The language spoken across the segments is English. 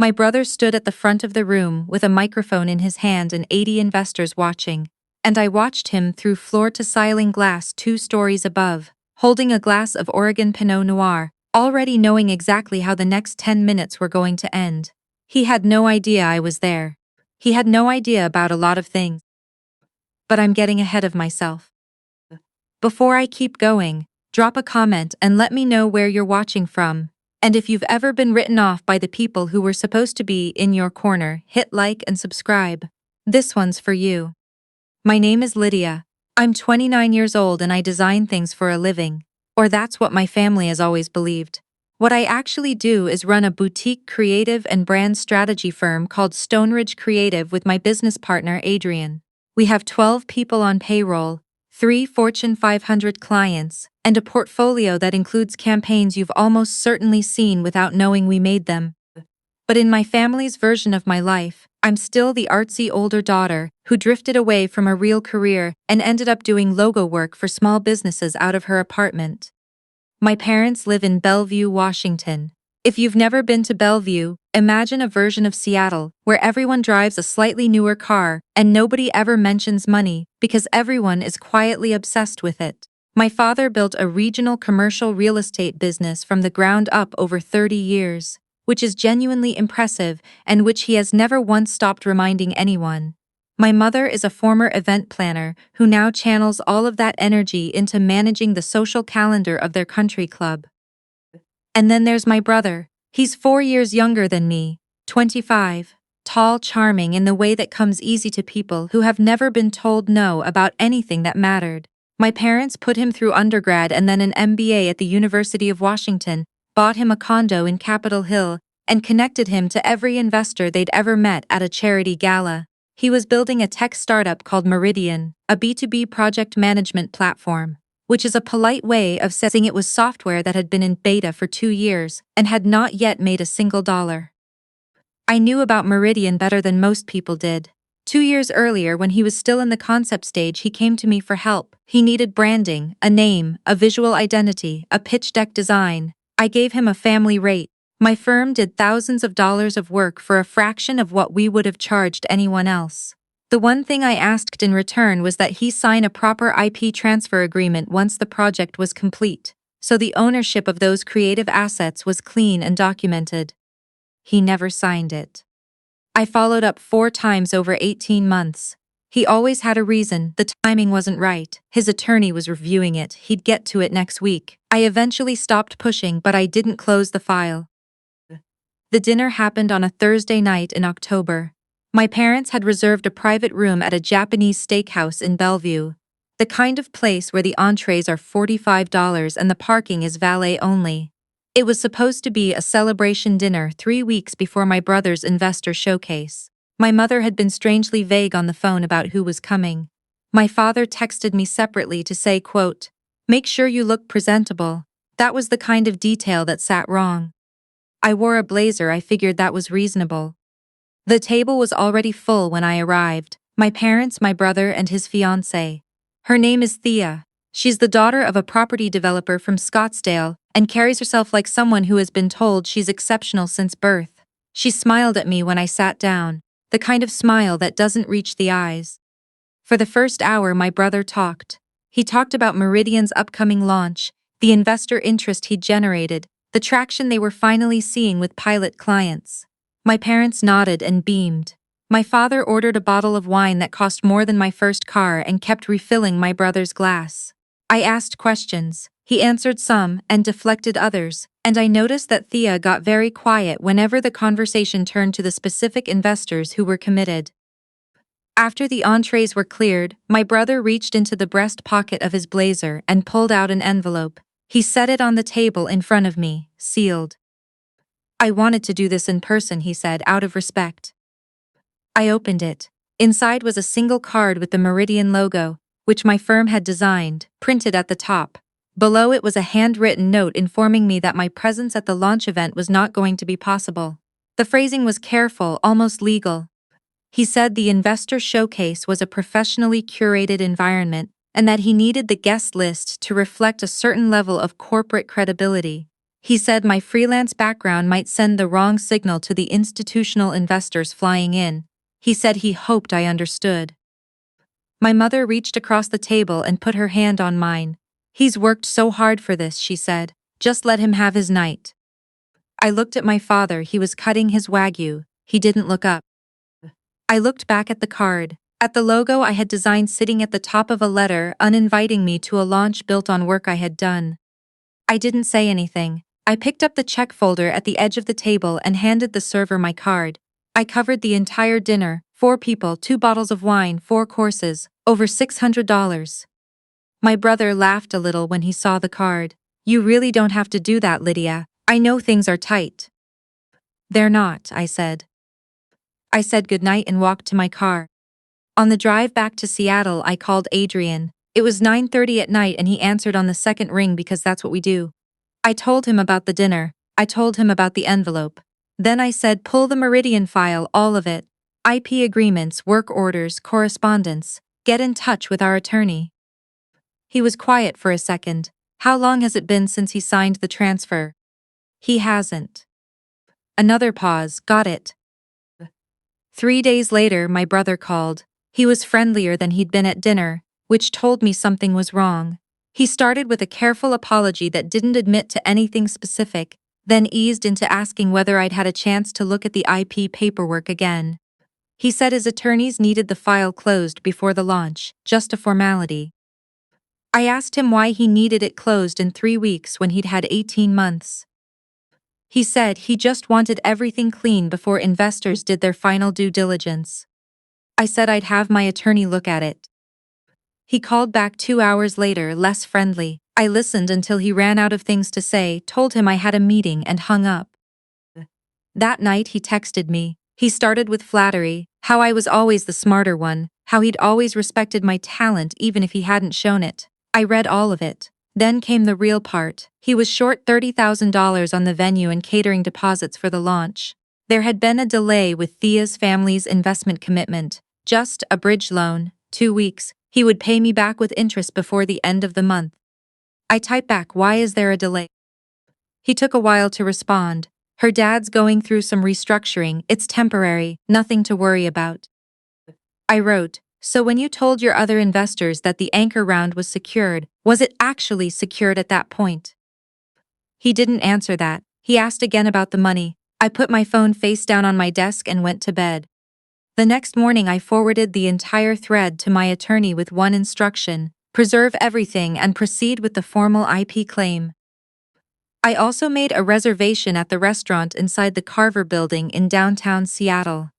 My brother stood at the front of the room with a microphone in his hand and 80 investors watching, and I watched him through floor-to-ceiling glass 2 stories above, holding a glass of Oregon Pinot Noir, already knowing exactly how the next 10 minutes were going to end. He had no idea I was there. He had no idea about a lot of things. But I'm getting ahead of myself. Before I keep going, drop a comment and let me know where you're watching from. And if you've ever been written off by the people who were supposed to be in your corner, hit like and subscribe. This one's for you. My name is Lydia. I'm 29 years old and I design things for a living. Or that's what my family has always believed. What I actually do is run a boutique creative and brand strategy firm called Stoneridge Creative with my business partner Adrian. We have 12 people on payroll, 3 Fortune 500 clients, and a portfolio that includes campaigns you've almost certainly seen without knowing we made them. But in my family's version of my life, I'm still the artsy older daughter who drifted away from a real career and ended up doing logo work for small businesses out of her apartment. My parents live in Bellevue, Washington. If you've never been to Bellevue, imagine a version of Seattle where everyone drives a slightly newer car and nobody ever mentions money because everyone is quietly obsessed with it. My father built a regional commercial real estate business from the ground up over 30 years, which is genuinely impressive and which he has never once stopped reminding anyone. My mother is a former event planner who now channels all of that energy into managing the social calendar of their country club. And then there's my brother. He's 4 years younger than me, 25, tall, charming in the way that comes easy to people who have never been told no about anything that mattered. My parents put him through undergrad and then an MBA at the University of Washington, bought him a condo in Capitol Hill, and connected him to every investor they'd ever met at a charity gala. He was building a tech startup called Meridian, a B2B project management platform, which is a polite way of saying it was software that had been in beta for 2 years and had not yet made a single dollar. I knew about Meridian better than most people did. 2 years earlier, when he was still in the concept stage, he came to me for help. He needed branding, a name, a visual identity, a pitch deck design. I gave him a family rate. My firm did thousands of dollars of work for a fraction of what we would have charged anyone else. The one thing I asked in return was that he sign a proper IP transfer agreement once the project was complete, so the ownership of those creative assets was clean and documented. He never signed it. I followed up 4 times over 18 months. He always had a reason. The timing wasn't right. His attorney was reviewing it. He'd get to it next week. I eventually stopped pushing, but I didn't close the file. The dinner happened on a Thursday night in October. My parents had reserved a private room at a Japanese steakhouse in Bellevue, the kind of place where the entrees are $45 and the parking is valet only. It was supposed to be a celebration dinner 3 weeks before my brother's investor showcase. My mother had been strangely vague on the phone about who was coming. My father texted me separately to say, quote, "Make sure you look presentable." That was the kind of detail that sat wrong. I wore a blazer. I figured that was reasonable. The table was already full when I arrived. My parents, my brother, and his fiancée. Her name is Thea. She's the daughter of a property developer from Scottsdale and carries herself like someone who has been told she's exceptional since birth. She smiled at me when I sat down, the kind of smile that doesn't reach the eyes. For the first hour, my brother talked. He talked about Meridian's upcoming launch, the investor interest he'd generated, the traction they were finally seeing with pilot clients. My parents nodded and beamed. My father ordered a bottle of wine that cost more than my first car and kept refilling my brother's glass. I asked questions. He answered some and deflected others, and I noticed that Thea got very quiet whenever the conversation turned to the specific investors who were committed. After the entrees were cleared, my brother reached into the breast pocket of his blazer and pulled out an envelope. He set it on the table in front of me, sealed. "I wanted to do this in person," he said, out of respect. I opened it. Inside was a single card with the Meridian logo, which my firm had designed, printed at the top. Below it was a handwritten note informing me that my presence at the launch event was not going to be possible. The phrasing was careful, almost legal. He said the investor showcase was a professionally curated environment and that he needed the guest list to reflect a certain level of corporate credibility. He said my freelance background might send the wrong signal to the institutional investors flying in. He said he hoped I understood. My mother reached across the table and put her hand on mine. He's worked so hard for this, she said. Just let him have his night. I looked at my father, he was cutting his wagyu. He didn't look up. I looked back at the card, at the logo I had designed sitting at the top of a letter, uninviting me to a launch built on work I had done. I didn't say anything. I picked up the check folder at the edge of the table and handed the server my card. I covered the entire dinner, 4 people, 2 bottles of wine, 4 courses, over $600. My brother laughed a little when he saw the card. You really don't have to do that, Lydia. I know things are tight. They're not, I said. I said goodnight and walked to my car. On the drive back to Seattle, I called Adrian. It was 9:30 at night and he answered on the second ring because that's what we do. I told him about the dinner. I told him about the envelope. Then I said pull the Meridian file, all of it. IP agreements, work orders, correspondence. Get in touch with our attorney. He was quiet for a second. How long has it been since he signed the transfer? He hasn't. Another pause. Got it. 3 days later, my brother called. He was friendlier than he'd been at dinner, which told me something was wrong. He started with a careful apology that didn't admit to anything specific, then eased into asking whether I'd had a chance to look at the IP paperwork again. He said his attorneys needed the file closed before the launch, just a formality. I asked him why he needed it closed in 3 weeks when he'd had 18 months. He said he just wanted everything clean before investors did their final due diligence. I said I'd have my attorney look at it. He called back 2 hours later, less friendly. I listened until he ran out of things to say, told him I had a meeting and hung up. That night he texted me. He started with flattery, how I was always the smarter one, how he'd always respected my talent even if he hadn't shown it. I read all of it. Then came the real part. He was short $30,000 on the venue and catering deposits for the launch. There had been a delay with Thea's family's investment commitment, just a bridge loan, 2 weeks. He would pay me back with interest before the end of the month. I typed back, why is there a delay? He took a while to respond. Her dad's going through some restructuring, it's temporary, nothing to worry about. I wrote, so when you told your other investors that the anchor round was secured, was it actually secured at that point? He didn't answer that. He asked again about the money. I put my phone face down on my desk and went to bed. The next morning I forwarded the entire thread to my attorney with one instruction: preserve everything and proceed with the formal IP claim. I also made a reservation at the restaurant inside the Carver building in downtown Seattle.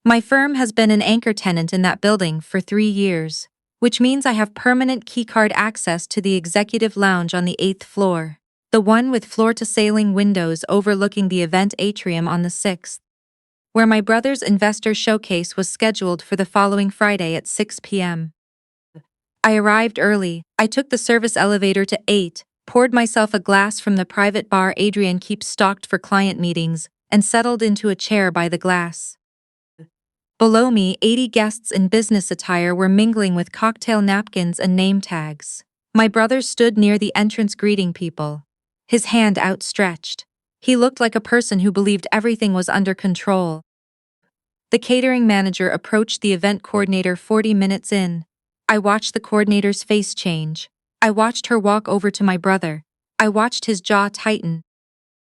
My firm has been an anchor tenant in that building for 3 years, which means I have permanent keycard access to the executive lounge on the 8th floor, the one with floor-to-ceiling windows overlooking the event atrium on the 6th, where my brother's investor showcase was scheduled for the following Friday at 6 p.m. I arrived early. I took the service elevator to 8, poured myself a glass from the private bar Adrian keeps stocked for client meetings, and settled into a chair by the glass. Below me, 80 guests in business attire were mingling with cocktail napkins and name tags. My brother stood near the entrance greeting people, his hand outstretched. He looked like a person who believed everything was under control. The catering manager approached the event coordinator 40 minutes in. I watched the coordinator's face change. I watched her walk over to my brother. I watched his jaw tighten.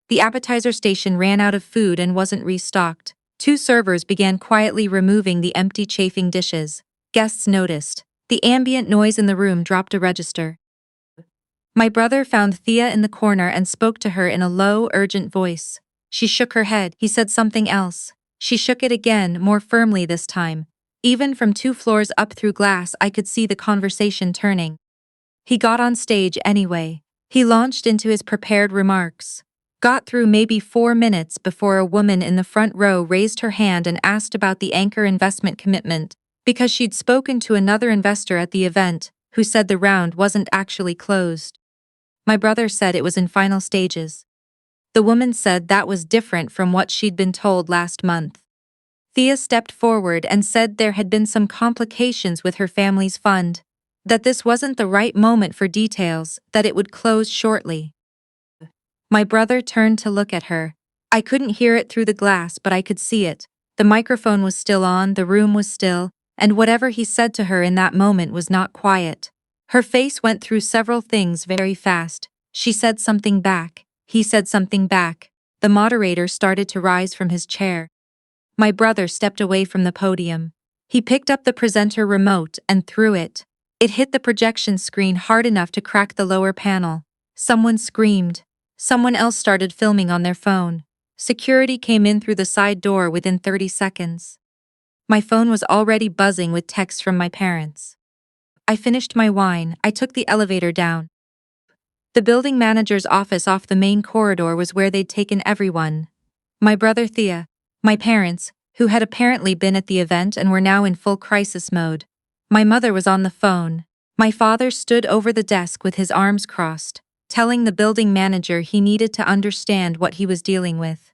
The appetizer station ran out of food and wasn't restocked. 2 servers began quietly removing the empty chafing dishes. Guests noticed. The ambient noise in the room dropped a register. My brother found Thea in the corner and spoke to her in a low, urgent voice. She shook her head. He said something else. She shook it again, more firmly this time. Even from 2 floors up through glass, I could see the conversation turning. He got on stage anyway. He launched into his prepared remarks. Got through maybe 4 minutes before a woman in the front row raised her hand and asked about the anchor investment commitment, because she'd spoken to another investor at the event, who said the round wasn't actually closed. My brother said it was in final stages. The woman said that was different from what she'd been told last month. Thea stepped forward and said there had been some complications with her family's fund, that this wasn't the right moment for details, that it would close shortly. My brother turned to look at her. I couldn't hear it through the glass, but I could see it. The microphone was still on, the room was still, and whatever he said to her in that moment was not quiet. Her face went through several things very fast. She said something back. He said something back. The moderator started to rise from his chair. My brother stepped away from the podium. He picked up the presenter remote and threw it. It hit the projection screen hard enough to crack the lower panel. Someone screamed. Someone else started filming on their phone. Security came in through the side door within 30 seconds. My phone was already buzzing with texts from my parents. I finished my wine. I took the elevator down. The building manager's office off the main corridor was where they'd taken everyone. My brother Thea, my parents, who had apparently been at the event and were now in full crisis mode. My mother was on the phone. My father stood over the desk with his arms crossed, telling the building manager he needed to understand what he was dealing with.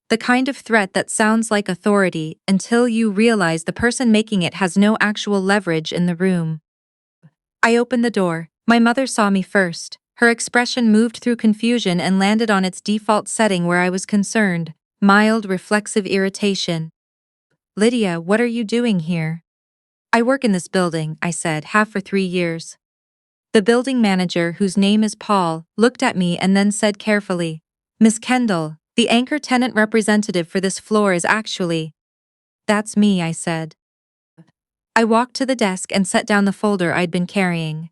The kind of threat that sounds like authority until you realize the person making it has no actual leverage in the room. I opened the door. My mother saw me first. Her expression moved through confusion and landed on its default setting where I was concerned, mild reflexive irritation. Lydia, what are you doing here? I work in this building, I said, have for 3 years. The building manager, whose name is Paul, looked at me and then said carefully, Miss Kendall, the anchor tenant representative for this floor is actually... That's me, I said. I walked to the desk and set down the folder I'd been carrying.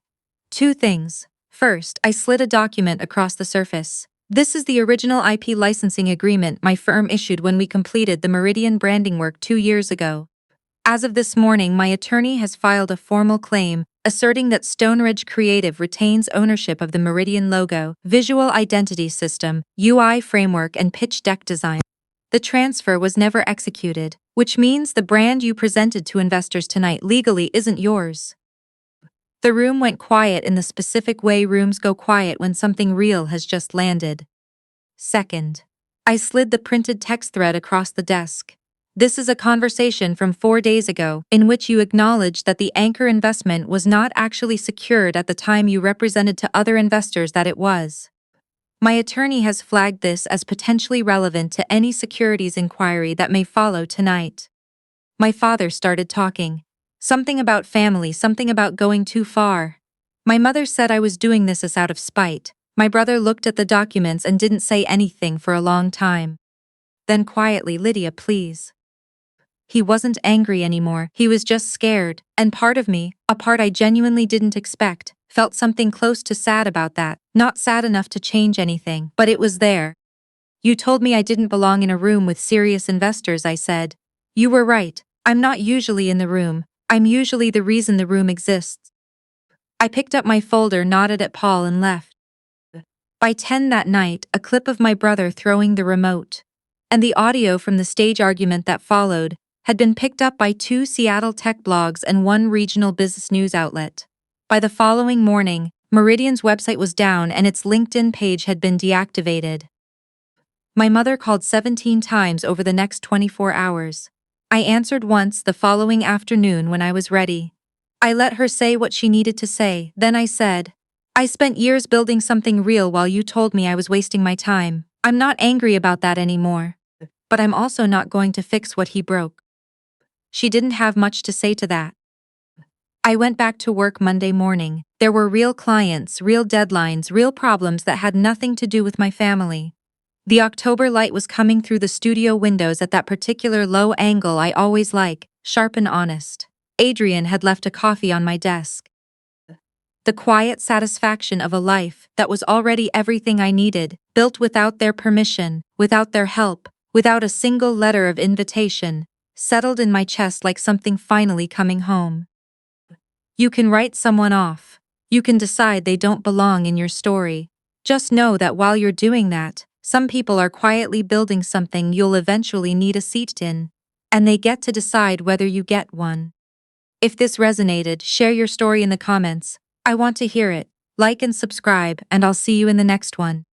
2 things. First, I slid a document across the surface. This is the original IP licensing agreement my firm issued when we completed the Meridian branding work 2 years ago. As of this morning, my attorney has filed a formal claim, asserting that Stone Ridge Creative retains ownership of the Meridian logo, visual identity system, UI framework and pitch deck design. The transfer was never executed, which means the brand you presented to investors tonight legally isn't yours. The room went quiet in the specific way rooms go quiet when something real has just landed. Second, I slid the printed text thread across the desk. This is a conversation from 4 days ago, in which you acknowledged that the anchor investment was not actually secured at the time you represented to other investors that it was. My attorney has flagged this as potentially relevant to any securities inquiry that may follow tonight. My father started talking. Something about family, something about going too far. My mother said I was doing this out of spite. My brother looked at the documents and didn't say anything for a long time. Then quietly, Lydia, please. He wasn't angry anymore, he was just scared, and part of me, a part I genuinely didn't expect, felt something close to sad about that, not sad enough to change anything, but it was there. You told me I didn't belong in a room with serious investors, I said. You were right, I'm not usually in the room, I'm usually the reason the room exists. I picked up my folder, nodded at Paul and left. By 10 that night, a clip of my brother throwing the remote, and the audio from the stage argument that followed, had been picked up by 2 Seattle tech blogs and 1 regional business news outlet. By the following morning, Meridian's website was down and its LinkedIn page had been deactivated. My mother called 17 times over the next 24 hours. I answered once the following afternoon when I was ready. I let her say what she needed to say, then I said, I spent years building something real while you told me I was wasting my time. I'm not angry about that anymore. But I'm also not going to fix what he broke. She didn't have much to say to that. I went back to work Monday morning. There were real clients, real deadlines, real problems that had nothing to do with my family. The October light was coming through the studio windows at that particular low angle I always like, sharp and honest. Adrian had left a coffee on my desk. The quiet satisfaction of a life that was already everything I needed, built without their permission, without their help, without a single letter of invitation, settled in my chest like something finally coming home. You can write someone off. You can decide they don't belong in your story. Just know that while you're doing that, some people are quietly building something you'll eventually need a seat in, and they get to decide whether you get one. If this resonated, share your story in the comments. I want to hear it. Like and subscribe, and I'll see you in the next one.